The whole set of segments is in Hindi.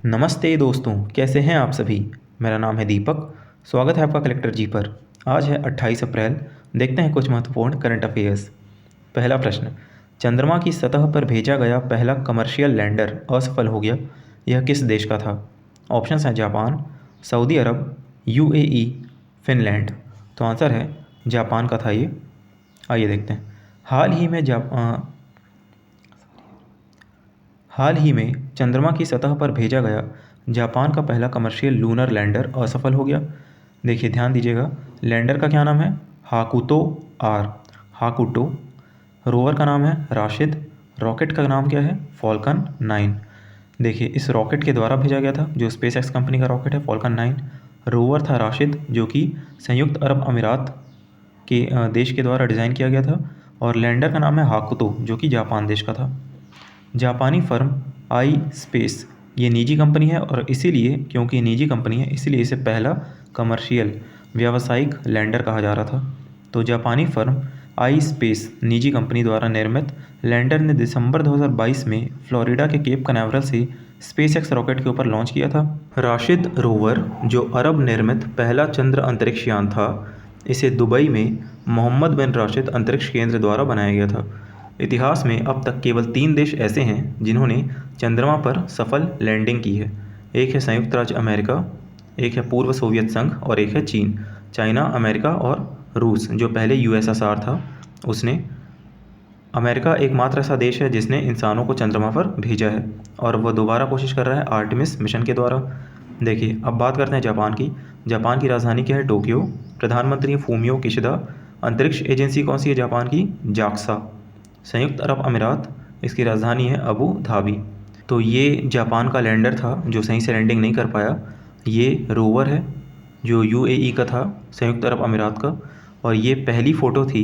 नमस्ते दोस्तों, कैसे हैं आप सभी। मेरा नाम है दीपक। स्वागत है आपका कलेक्टर जी पर। आज है 28 अप्रैल। देखते हैं कुछ महत्वपूर्ण करंट अफेयर्स। पहला प्रश्न, चंद्रमा की सतह पर भेजा गया पहला कमर्शियल लैंडर असफल हो गया, यह किस देश का था। ऑप्शंस हैं जापान, सऊदी अरब, यूएई, फिनलैंड। तो आंसर है जापान का था ये। आइए देखते हैं। हाल ही में चंद्रमा की सतह पर भेजा गया जापान का पहला कमर्शियल लूनर लैंडर असफल हो गया। देखिए, ध्यान दीजिएगा, लैंडर का क्या नाम है, हाकुतो आर, हाकुटो। रोवर का नाम है राशिद। रॉकेट का नाम क्या है, फॉल्कन 9। देखिए, इस रॉकेट के द्वारा भेजा गया था, जो स्पेस एक्स कंपनी का रॉकेट है, फॉल्कन 9। रोवर था राशिद, जो कि संयुक्त अरब अमीरात के देश के द्वारा डिज़ाइन किया गया था। और लैंडर का नाम है हाकुतो, जो कि जापान देश का था। जापानी फर्म आई स्पेस, ये निजी कंपनी है, और इसीलिए, क्योंकि ये निजी कंपनी है, इसीलिए इसे पहला कमर्शियल व्यावसायिक लैंडर कहा जा रहा था। तो जापानी फर्म आई स्पेस निजी कंपनी द्वारा निर्मित लैंडर ने दिसंबर 2022 में फ्लोरिडा के केप कनावरल से स्पेसएक्स रॉकेट के ऊपर लॉन्च किया था। राशिद रोवर, जो अरब निर्मित पहला चंद्र अंतरिक्ष यान था, इसे दुबई में मोहम्मद बिन राशिद अंतरिक्ष केंद्र द्वारा बनाया गया था। इतिहास में अब तक केवल 3 देश ऐसे हैं जिन्होंने चंद्रमा पर सफल लैंडिंग की है। एक है संयुक्त राज्य अमेरिका, एक है पूर्व सोवियत संघ, और एक है चीन। चाइना, अमेरिका और रूस, जो पहले यूएसएसआर था, उसने। अमेरिका एकमात्र ऐसा देश है जिसने इंसानों को चंद्रमा पर भेजा है, और वह दोबारा कोशिश कर रहा है आर्टेमिस मिशन के द्वारा। देखिए, अब बात करते हैं जापान की। जापान की राजधानी क्या है, टोक्यो। प्रधानमंत्री फूमियो किशिदा। अंतरिक्ष एजेंसी कौन सी है जापान की, जाक्सा। संयुक्त अरब अमीरात, इसकी राजधानी है अबू धाबी। तो ये जापान का लैंडर था जो सही से लैंडिंग नहीं कर पाया। ये रोवर है जो यूएई का था, संयुक्त अरब अमीरात का। और ये पहली फ़ोटो थी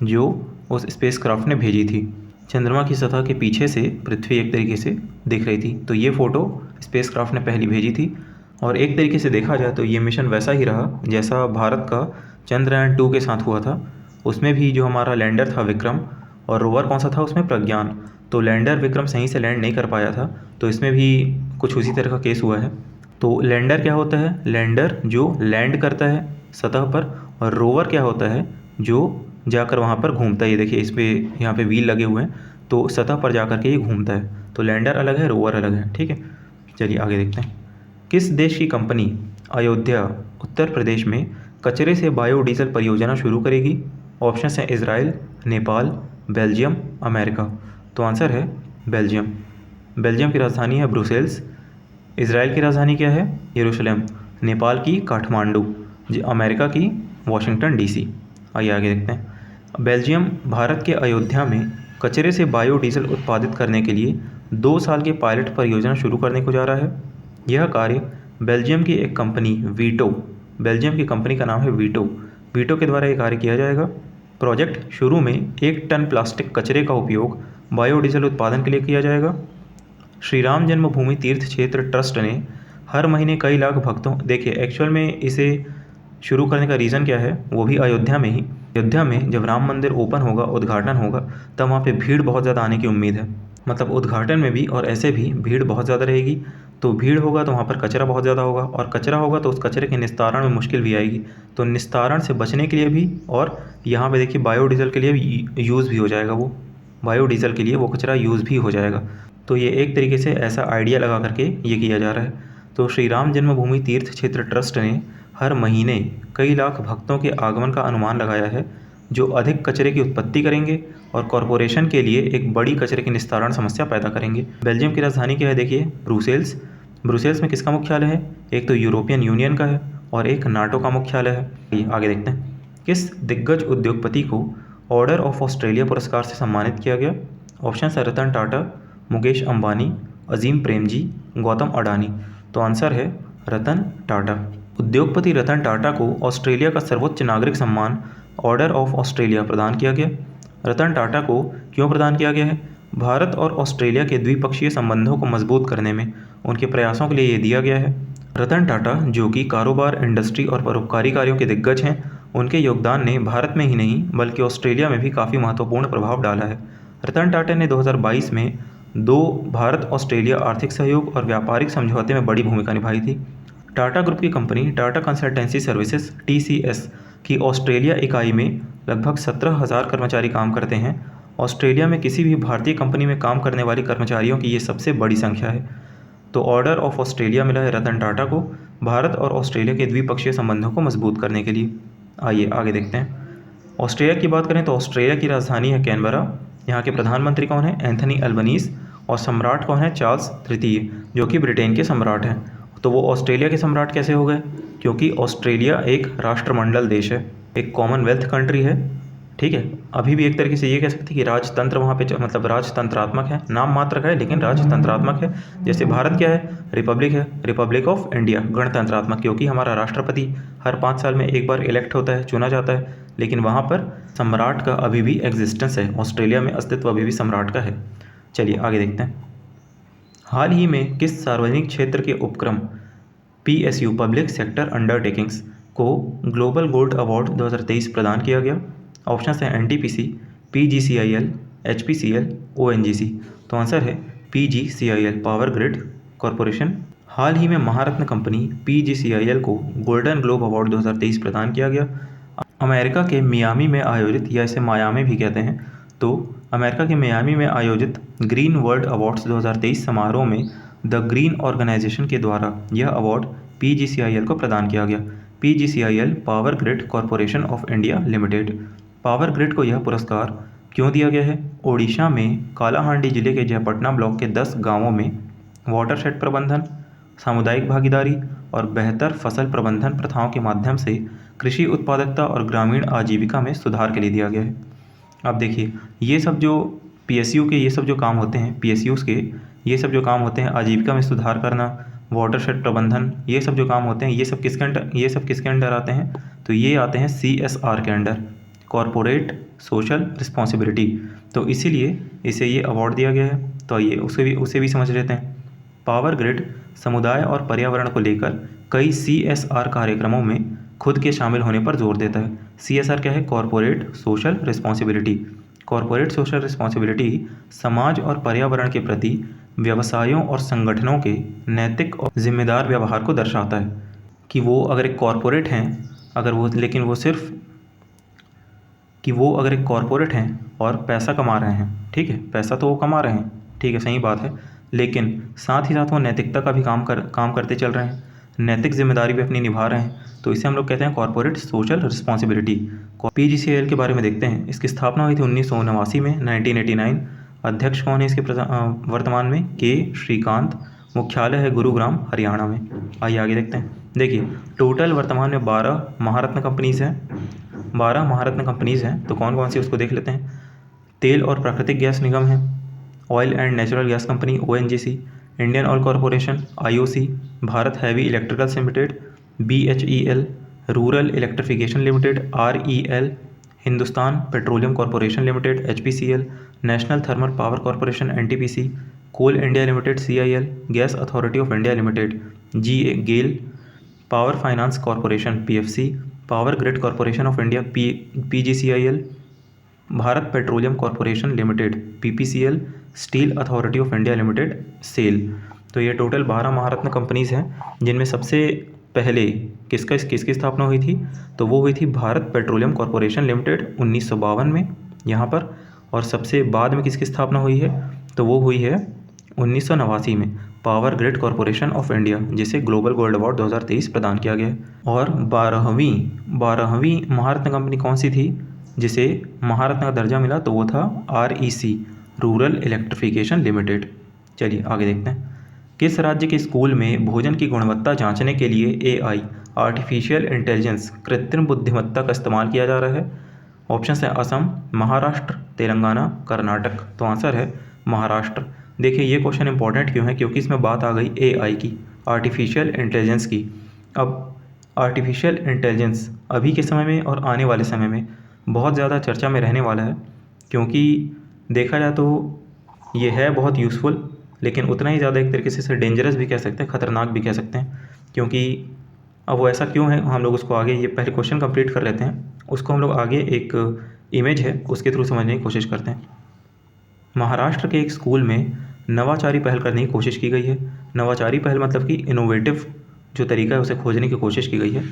जो उस स्पेसक्राफ्ट ने भेजी थी। चंद्रमा की सतह के पीछे से पृथ्वी एक तरीके से दिख रही थी, तो ये फ़ोटो स्पेसक्राफ्ट ने पहली भेजी थी। और एक तरीके से देखा जाए तो ये मिशन वैसा ही रहा जैसा भारत का चंद्रयान 2 के साथ हुआ था। उसमें भी जो हमारा लैंडर था विक्रम, और रोवर कौन सा था उसमें, प्रज्ञान। तो लैंडर विक्रम सही से लैंड नहीं कर पाया था, तो इसमें भी कुछ उसी तरह का केस हुआ है। तो लैंडर क्या होता है, लैंडर जो लैंड करता है सतह पर, और रोवर क्या होता है जो जाकर वहाँ पर घूमता है। ये देखिए, इस पर यहाँ पे व्हील लगे हुए हैं, तो सतह पर जाकर के ये घूमता है। तो लैंडर अलग है, रोवर अलग है। ठीक है, चलिए आगे देखते हैं। किस देश की कंपनी अयोध्या, उत्तर प्रदेश में कचरे से बायोडीजल परियोजना शुरू करेगी। ऑप्शन हैं इजराइल, नेपाल, बेल्जियम, अमेरिका। तो आंसर है बेल्जियम। बेल्जियम की राजधानी है ब्रुसेल्स। इजराइल की राजधानी क्या है, यरूशलेम। नेपाल की काठमांडू। जी, अमेरिका की वाशिंगटन डीसी। आइए आगे देखते हैं। बेल्जियम भारत के अयोध्या में कचरे से बायोडीजल उत्पादित करने के लिए 2 साल के पायलट परियोजना शुरू करने को जा रहा है। यह कार्य बेल्जियम की एक कंपनी वीटो, बेल्जियम की कंपनी का नाम है वीटो, वीटो के द्वारा ये कार्य किया जाएगा। प्रोजेक्ट शुरू में 1 टन प्लास्टिक कचरे का उपयोग बायोडीजल उत्पादन के लिए किया जाएगा। श्री राम जन्मभूमि तीर्थ क्षेत्र ट्रस्ट ने हर महीने कई लाख भक्तों, देखिए एक्चुअल में इसे शुरू करने का रीज़न क्या है, वो भी अयोध्या में ही। अयोध्या में जब राम मंदिर ओपन होगा, उद्घाटन होगा, तब वहाँ पे भीड़ बहुत ज़्यादा आने की उम्मीद है। मतलब उद्घाटन में भी और ऐसे भी भीड़ बहुत ज़्यादा रहेगी। तो भीड़ होगा तो वहाँ पर कचरा बहुत ज़्यादा होगा, और कचरा होगा तो उस कचरे के निस्तारण में मुश्किल भी आएगी। तो निस्तारण से बचने के लिए भी, और यहाँ पे देखिए बायोडीजल के लिए भी यूज़ भी हो जाएगा, वो बायोडीजल के लिए वो कचरा यूज़ भी हो जाएगा। तो ये एक तरीके से ऐसा आइडिया लगा करके ये किया जा रहा है। तो श्री राम जन्मभूमि तीर्थ क्षेत्र ट्रस्ट ने हर महीने कई लाख भक्तों के आगमन का अनुमान लगाया है, जो अधिक कचरे की उत्पत्ति करेंगे और कॉरपोरेशन के लिए एक बड़ी कचरे की निस्तारण समस्या पैदा करेंगे। बेल्जियम की राजधानी क्या है, देखिए ब्रुसेल्स। ब्रुसेल्स में किसका मुख्यालय है, एक तो यूरोपियन यूनियन का है और एक नाटो का मुख्यालय है। आगे देखते हैं। किस दिग्गज उद्योगपति को ऑर्डर ऑफ ऑस्ट्रेलिया पुरस्कार से सम्मानित किया गया। ऑप्शन है रतन टाटा, मुकेश अंबानी, अजीम प्रेमजी, गौतम अडानी। तो आंसर है रतन टाटा। उद्योगपति रतन टाटा को ऑस्ट्रेलिया का सर्वोच्च नागरिक सम्मान ऑर्डर ऑफ ऑस्ट्रेलिया प्रदान किया गया। रतन टाटा को क्यों प्रदान किया गया है, भारत और ऑस्ट्रेलिया के द्विपक्षीय संबंधों को मजबूत करने में उनके प्रयासों के लिए ये दिया गया है। रतन टाटा, जो कि कारोबार, इंडस्ट्री और परोपकारी कार्यों के दिग्गज हैं, उनके योगदान ने भारत में ही नहीं बल्कि ऑस्ट्रेलिया में भी काफ़ी महत्वपूर्ण प्रभाव डाला है। रतन टाटा ने 2022 में दो, भारत ऑस्ट्रेलिया आर्थिक सहयोग और व्यापारिक समझौते में बड़ी भूमिका निभाई थी। टाटा ग्रुप की company Tata consultancy services TCS की ऑस्ट्रेलिया इकाई में लगभग 17,000 कर्मचारी काम करते हैं। ऑस्ट्रेलिया में किसी भी भारतीय कंपनी में काम करने वाले कर्मचारियों की ये सबसे बड़ी संख्या है। तो ऑर्डर ऑफ ऑस्ट्रेलिया मिला है रतन टाटा को भारत और ऑस्ट्रेलिया के द्विपक्षीय संबंधों को मजबूत करने के लिए। आइए आगे देखते हैं। ऑस्ट्रेलिया की बात करें तो ऑस्ट्रेलिया की राजधानी है कैनबरा। यहाँ के प्रधानमंत्री कौन है? Anthony Albanese. और सम्राट कौन है? चार्ल्स तृतीय, जो कि ब्रिटेन के सम्राट हैं। तो वो ऑस्ट्रेलिया के सम्राट कैसे हो गए? क्योंकि ऑस्ट्रेलिया एक राष्ट्रमंडल देश है, एक कॉमनवेल्थ कंट्री है, ठीक है। अभी भी एक तरीके से ये कह सकते हैं कि राजतंत्र वहाँ पे मतलब राजतंत्रात्मक है, नाम मात्र का है लेकिन राजतंत्रात्मक है। जैसे भारत क्या है? रिपब्लिक है, रिपब्लिक ऑफ इंडिया, गणतंत्रात्मक, क्योंकि हमारा राष्ट्रपति हर 5 साल में एक बार इलेक्ट होता है, चुना जाता है। लेकिन वहाँ पर सम्राट का अभी भी एग्जिस्टेंस है, ऑस्ट्रेलिया में अस्तित्व अभी भी सम्राट का है। चलिए आगे देखते हैं। हाल ही में किस सार्वजनिक क्षेत्र के उपक्रम PSU पब्लिक सेक्टर अंडरटेकिंग्स को ग्लोबल गोल्ड अवार्ड 2023 प्रदान किया गया? ऑप्शन है NTPC, PGCIL, HPCL, ONGC। तो आंसर है PGCIL, पावर ग्रिड कॉरपोरेशन। हाल ही में महारत्न कंपनी PGCIL को गोल्डन ग्लोब अवार्ड 2023 प्रदान किया गया। अमेरिका के मियामी में आयोजित, या इसे मायामी भी कहते हैं, तो अमेरिका के मियामी में आयोजित ग्रीन वर्ल्ड अवार्ड्स 2023 समारोह में द ग्रीन ऑर्गेनाइजेशन के द्वारा यह अवार्ड PGCIL को प्रदान किया गया। PGCIL power Grid Corporation of India limited. Power grid को यह पुरस्कार क्यों दिया गया है? ओडिशा में कालाहांडी जिले के जयपटना ब्लॉक के 10 गांवों में वाटरशेड प्रबंधन, सामुदायिक भागीदारी और बेहतर फसल प्रबंधन प्रथाओं के माध्यम से कृषि उत्पादकता और ग्रामीण आजीविका में सुधार के लिए दिया गया है। अब देखिए, ये सब जो PSU के ये सब जो काम होते हैं, PSUs के ये सब जो काम होते हैं, आजीविका में सुधार करना, वाटरशेड प्रबंधन, ये सब जो काम होते हैं, ये सब किसके अंडर आते हैं? तो ये आते हैं CSR के अंडर, कॉरपोरेट सोशल रिस्पॉन्सिबिलिटी। तो इसीलिए इसे ये अवार्ड दिया गया है। तो आइए उसे भी समझ लेते हैं। पावर ग्रिड समुदाय और पर्यावरण को लेकर कई CSR कार्यक्रमों में खुद के शामिल होने पर जोर देता है। CSR क्या है? Corporate social responsibility. Corporate social responsibility समाज और पर्यावरण के प्रति व्यवसायों और संगठनों के नैतिक और जिम्मेदार व्यवहार को दर्शाता है कि वो अगर एक कॉरपोरेट हैं, अगर एक कॉरपोरेट हैं और पैसा कमा रहे हैं, ठीक है, पैसा तो वो कमा रहे हैं, ठीक है, सही बात है, लेकिन साथ ही साथ वो नैतिकता का भी काम करते चल रहे हैं, नैतिक जिम्मेदारी भी अपनी निभा रहे हैं। तो इसे हम लोग कहते हैं कॉरपोरेट सोशल रिस्पॉन्सिबिलिटी। PGCIL के बारे में देखते हैं। इसकी स्थापना हुई थी 1989 में, 1989। अध्यक्ष कौन है इसके वर्तमान में? K श्रीकांत। मुख्यालय है गुरुग्राम, हरियाणा में। आइए आगे देखते हैं। देखिए, टोटल वर्तमान में 12 महारत्न कंपनीज़ हैं। 12 महारत्न कंपनीज़ हैं, तो कौन कौन सी उसको देख लेते हैं। तेल और प्राकृतिक गैस निगम है, oil and natural gas company ONGC, Indian Oil Corporation IOC, Bharat Heavy Electricals Limited BHEL, Rural Electrification Limited REL, Hindustan Petroleum Corporation Limited HPCL, National Thermal Power Corporation NTPC, Coal India Limited CIL, Gas Authority of India Limited GAIL, Power Finance Corporation PFC, Power Grid Corporation of India PGCIL, Bharat Petroleum Corporation Limited PPCL, Steel Authority of India Limited SAIL। तो ये टोटल 12 महारत्न कंपनीज़ हैं, जिनमें सबसे पहले किसकी स्थापना हुई थी? तो वो हुई थी भारत पेट्रोलियम कॉरपोरेशन लिमिटेड 1952 में यहाँ पर। और सबसे बाद में किसकी स्थापना हुई है? तो वो हुई है 1989 में, power Grid Corporation of India, जिसे ग्लोबल गोल्ड अवार्ड 2023 प्रदान किया गया। और 12वीं महारत्न कंपनी कौन सी थी जिसे महारत्न का दर्जा मिला? तो वो था REC, रूरल इलेक्ट्रिफिकेशन लिमिटेड। चलिए आगे देखते हैं। किस राज्य के स्कूल में भोजन की गुणवत्ता जांचने के लिए AI आर्टिफिशियल इंटेलिजेंस कृत्रिम बुद्धिमत्ता का इस्तेमाल किया जा रहा है? ऑप्शन है असम, महाराष्ट्र, तेलंगाना, कर्नाटक। तो आंसर है महाराष्ट्र। देखिए, ये क्वेश्चन इंपॉर्टेंट क्यों है? क्योंकि इसमें बात आ गई AI की, आर्टिफिशियल इंटेलिजेंस की। अब आर्टिफिशियल इंटेलिजेंस अभी के समय में और आने वाले समय में बहुत ज़्यादा चर्चा में रहने वाला है, क्योंकि देखा जाए तो ये है बहुत यूज़फुल, लेकिन उतना ही ज़्यादा एक तरीके से इसे डेंजरस भी कह सकते हैं, ख़तरनाक भी कह सकते हैं। क्योंकि अब वो ऐसा क्यों है, हम लोग उसको आगे, ये पहले क्वेश्चन कंप्लीट कर लेते हैं, उसको हम लोग आगे एक इमेज है उसके थ्रू समझने की कोशिश करते हैं। महाराष्ट्र के एक स्कूल में नवाचारी पहल करने की कोशिश की गई है। नवाचारी पहल मतलब कि इनोवेटिव जो तरीका है उसे खोजने की कोशिश की गई है।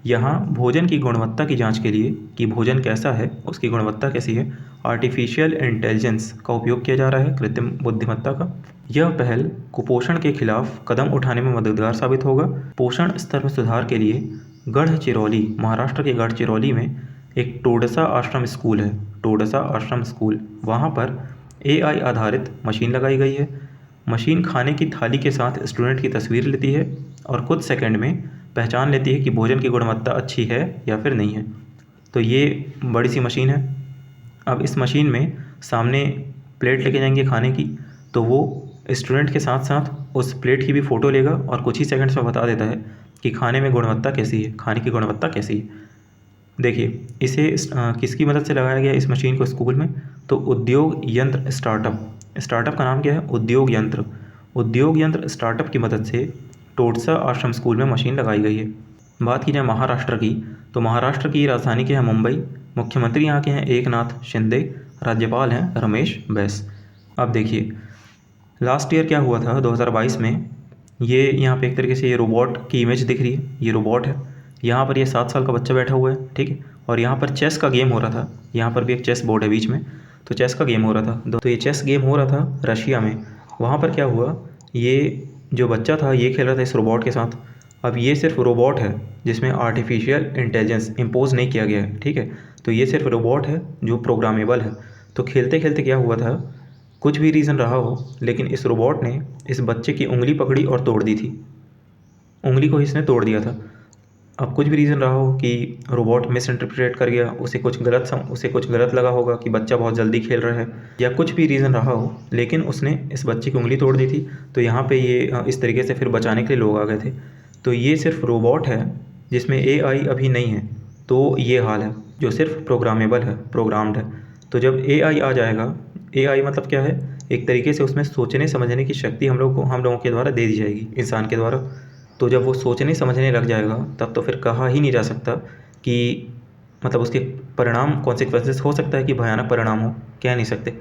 यहाँ भोजन की गुणवत्ता की जांच के लिए कि भोजन कैसा है, उसकी गुणवत्ता कैसी है, आर्टिफिशियल इंटेलिजेंस का उपयोग किया जा रहा है, कृत्रिम बुद्धिमत्ता का। यह पहल कुपोषण के खिलाफ कदम उठाने में मददगार साबित होगा। पोषण स्तर में सुधार के लिए गढ़चिरौली, महाराष्ट्र के गढ़चिरौली में एक टोडसा आश्रम स्कूल है, टोडसा आश्रम स्कूल। वहाँ पर AI आधारित मशीन लगाई गई है। मशीन खाने की थाली के साथ स्टूडेंट की तस्वीर लेती है और कुछ सेकंड में पहचान लेती है कि भोजन की गुणवत्ता अच्छी है या फिर नहीं है। तो ये बड़ी सी मशीन है। अब इस मशीन में सामने प्लेट लेके जाएंगे खाने की, तो वो स्टूडेंट के साथ साथ उस प्लेट की भी फ़ोटो लेगा और कुछ ही सेकंड्स में बता देता है कि खाने में गुणवत्ता कैसी है, खाने की गुणवत्ता कैसी है। देखिए इसे किसकी मदद से लगाया गया इस मशीन को स्कूल में, तो उद्योग यंत्र स्टार्टअप का नाम क्या है, उद्योग यंत्र स्टार्टअप की मदद से टोडसा आश्रम स्कूल में मशीन लगाई गई है। बात की जाए महाराष्ट्र की, तो महाराष्ट्र की राजधानी क्या है, मुंबई। मुख्यमंत्री यहाँ के हैं एकनाथ शिंदे, राज्यपाल हैं रमेश बैस। अब देखिए लास्ट ईयर क्या हुआ था 2022 में, ये यहाँ पे एक तरीके से ये रोबोट की इमेज दिख रही है, ये रोबोट है। यहाँ पर ये 7 साल का बच्चा बैठा हुआ है, ठीक है। और यहाँ पर चेस का गेम हो रहा था, यहाँ पर भी एक चेस बोर्ड है बीच में, तो चेस का गेम हो रहा था। तो ये चेस गेम हो रहा था रशिया में। वहाँ पर क्या हुआ, ये जो बच्चा था ये खेल रहा था इस रोबोट के साथ। अब ये सिर्फ रोबोट है जिसमें आर्टिफिशियल इंटेलिजेंस इम्पोज नहीं किया गया है, ठीक है। तो ये सिर्फ रोबोट है जो प्रोग्रामेबल है। तो खेलते खेलते क्या हुआ था, कुछ भी रीज़न रहा हो, लेकिन इस रोबोट ने इस बच्चे की उंगली पकड़ी और तोड़ दी थी, उंगली को इसने तोड़ दिया था। अब कुछ भी रीज़न रहा हो कि रोबोट मिस इंटरप्रेट कर गया, उसे कुछ गलत लगा होगा कि बच्चा बहुत जल्दी खेल रहा है, या कुछ भी रीज़न रहा हो, लेकिन उसने इस बच्चे की उंगली तोड़ दी थी। तो यहाँ पे ये इस तरीके से फिर बचाने के लिए लोग आ गए थे। तो ये सिर्फ रोबोट है जिसमें AI अभी नहीं है, तो ये हाल है, जो सिर्फ प्रोग्रामेबल है, प्रोग्राम्ड है। तो जब AI आ जाएगा, AI मतलब क्या है, एक तरीके से उसमें सोचने समझने की शक्ति हम लोगों के द्वारा दे दी जाएगी, इंसान के द्वारा। तो जब वो सोचने समझने लग जाएगा तब तो फिर कहा ही नहीं जा सकता कि मतलब उसके परिणाम कॉन्सिक्वेंसेस हो सकता है कि भयानक परिणाम हो, कह नहीं सकते।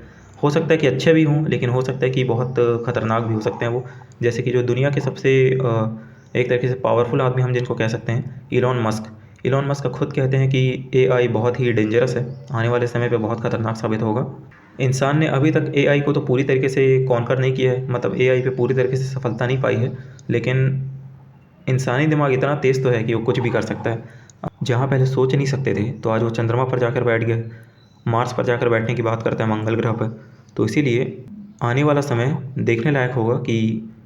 हो सकता है कि अच्छे भी हों, लेकिन हो सकता है कि बहुत ख़तरनाक भी हो सकते हैं वो। जैसे कि जो दुनिया के सबसे एक तरीके से पावरफुल आदमी हम जिनको कह सकते हैं, इलॉन मस्क का खुद कहते हैं कि AI बहुत ही डेंजरस है, आने वाले समय पे बहुत ख़तरनाक साबित होगा। इंसान ने अभी तक AI को तो पूरी तरीके से कॉन्कर नहीं किया है, मतलब AI पे पूरी तरीके से सफलता नहीं पाई है, लेकिन इंसानी दिमाग इतना तेज़ तो है कि वो कुछ भी कर सकता है। जहाँ पहले सोच नहीं सकते थे, तो आज वो चंद्रमा पर जाकर बैठ गए, मार्स पर जाकर बैठने की बात करते हैं, मंगल ग्रह पर। तो इसीलिए आने वाला समय देखने लायक होगा कि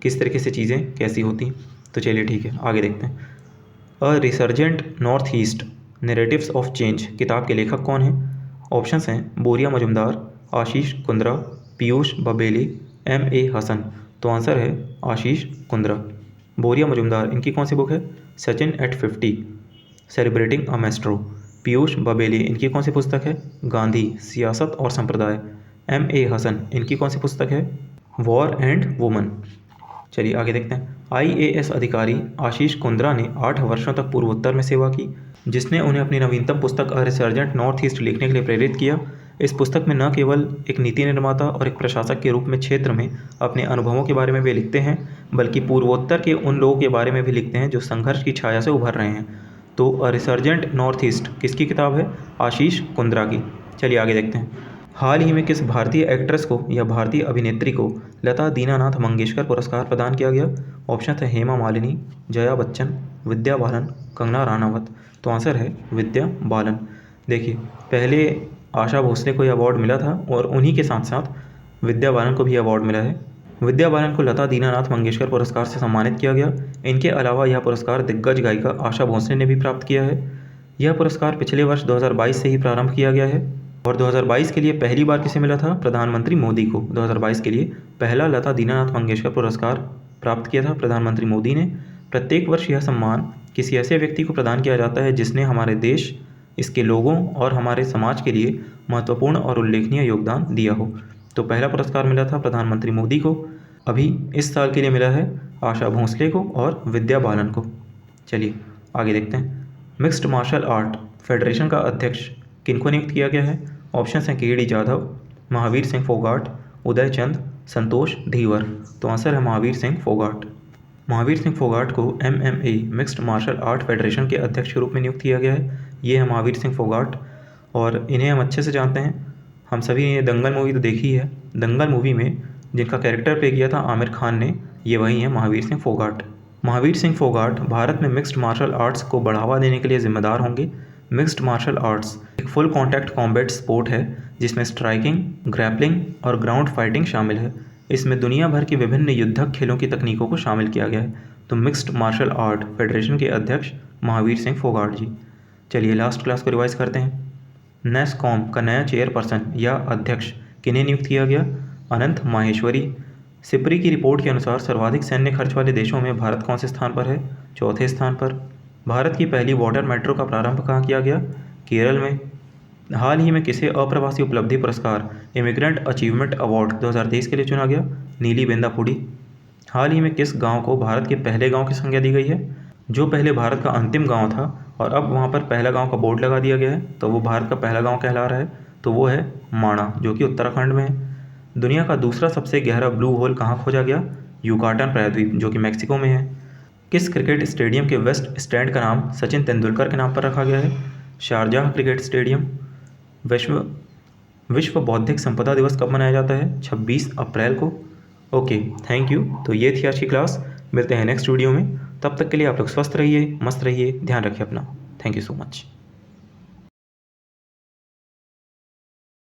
किस तरीके से चीज़ें कैसी होती। तो चलिए ठीक है, आगे देखते हैं। A resurgent North East narratives of change किताब के लेखक कौन हैं? ऑप्शंस हैं बोरिया मजुमदार, आशीष कुंद्रा, पीयूष बबेली, MA हसन। तो आंसर है आशीष कुंद्रा। बोरिया मजुमदार, इनकी कौन सी बुक है? Sachin at 50, celebrating a maestro. Piyush Babeli, इनकी कौन सी पुस्तक है? गांधी, सियासत और संप्रदाय। MA हसन, इनकी कौन सी पुस्तक है? War and woman. चलिए आगे देखते हैं। IAS अधिकारी आशीष कुंद्रा ने 8 वर्षों तक पूर्वोत्तर में सेवा की, जिसने उन्हें अपनी नवीनतम पुस्तक अ रिसर्जेंट नॉर्थ ईस्ट लिखने के लिए प्रेरित किया। इस पुस्तक में न केवल एक नीति निर्माता और एक प्रशासक के रूप में क्षेत्र में अपने अनुभवों के बारे में वे लिखते हैं, बल्कि पूर्वोत्तर के उन लोगों के बारे में भी लिखते हैं जो संघर्ष की छाया से उभर रहे हैं। तो अ रिसर्जेंट नॉर्थ ईस्ट किसकी किताब है? आशीष कुंद्रा की। चलिए आगे देखते हैं। हाल ही में किस भारतीय एक्ट्रेस को या भारतीय अभिनेत्री को लता दीनानाथ मंगेशकर पुरस्कार प्रदान किया गया? ऑप्शन है हेमा मालिनी, जया बच्चन, विद्या बालन, कंगना राणावत। तो आंसर है विद्या बालन। देखिए पहले आशा भोसले को यह अवार्ड मिला था और उन्हीं के साथ साथ विद्या बालन को भी अवार्ड मिला है। विद्या बालन को लता दीनानाथ मंगेशकर पुरस्कार से सम्मानित किया गया। इनके अलावा यह पुरस्कार दिग्गज गायिका आशा भोसले ने भी प्राप्त किया है। यह पुरस्कार पिछले वर्ष 2022 से ही प्रारंभ किया गया है और 2022 के लिए पहली बार किसे मिला था? प्रधानमंत्री मोदी को 2022 के लिए पहला लता दीनानाथ मंगेशकर पुरस्कार प्राप्त किया था प्रधानमंत्री मोदी ने। प्रत्येक वर्ष यह सम्मान किसी ऐसे व्यक्ति को प्रदान किया जाता है जिसने हमारे देश, इसके लोगों और हमारे समाज के लिए महत्वपूर्ण और उल्लेखनीय योगदान दिया हो। तो पहला पुरस्कार मिला था प्रधानमंत्री मोदी को, अभी इस साल के लिए मिला है आशा भोसले को और विद्या बालन को। चलिए आगे देखते हैं। मिक्स्ड मार्शल आर्ट फेडरेशन का अध्यक्ष किनको नियुक्त किया गया है? ऑप्शन हैं KD जाधव, महावीर सिंह फोगाट, उदय चंद, संतोष धीवर। तो आंसर है महावीर सिंह फोगाट। महावीर सिंह फोगाट को MMA mixed martial art federation के अध्यक्ष के रूप में नियुक्त किया गया है। ये है महावीर सिंह फोगाट और इन्हें हम अच्छे से जानते हैं। हम सभी ने दंगल मूवी तो देखी है। दंगल मूवी में जिनका कैरेक्टर प्ले किया था आमिर खान ने, ये वही है महावीर सिंह फोगाट। महावीर सिंह फोगाट भारत में मिक्स्ड मार्शल आर्ट्स को बढ़ावा देने के लिए जिम्मेदार होंगे। मिक्स्ड मार्शल आर्ट्स एक फुल कॉन्टैक्ट कॉम्बैट स्पोर्ट है जिसमें स्ट्राइकिंग, ग्रैपलिंग और ग्राउंड फाइटिंग शामिल है। इसमें दुनिया भर की विभिन्न युद्धक खेलों की तकनीकों को शामिल किया गया है। तो मिक्स्ड मार्शल आर्ट फेडरेशन के अध्यक्ष महावीर सिंह फोगाट जी। चलिए लास्ट क्लास को रिवाइज करते हैं। नेस्कॉम का नया चेयरपर्सन या अध्यक्ष किन्हें नियुक्त किया गया? अनंत माहेश्वरी। सिपरी की रिपोर्ट के अनुसार सर्वाधिक सैन्य खर्च वाले देशों में भारत कौन से स्थान पर है? चौथे स्थान पर। भारत की पहली वाटर मेट्रो का प्रारंभ कहाँ किया गया? केरल में। हाल ही में किसे अप्रवासी उपलब्धि पुरस्कार इमिग्रेंट अचीवमेंट अवार्ड 2023 के लिए चुना गया? नीली बेंदापुड़ी। हाल ही में किस गांव को भारत के पहले गांव की संज्ञा दी गई है? जो पहले भारत का अंतिम गांव था और अब वहां पर पहला गांव का बोर्ड लगा दिया गया है, तो वो भारत का पहला गांव कहला रहा है। तो वो है माणा, जो कि उत्तराखंड में है। दुनिया का दूसरा सबसे गहरा ब्लू होल कहाँ खोजा गया? युकाटन प्रायद्वीप, जो कि मैक्सिको में है। किस क्रिकेट स्टेडियम के वेस्ट स्टैंड का नाम सचिन तेंदुलकर के नाम पर रखा गया है? Sharjah cricket stadium. विश्व बौद्धिक संपदा दिवस कब मनाया जाता है? 26 अप्रैल को। Okay, thank you. तो ये थी आज की क्लास। मिलते हैं नेक्स्ट वीडियो में। तब तक के लिए आप लोग स्वस्थ रहिए, मस्त रहिए, ध्यान रखिए अपना। Thank you so much.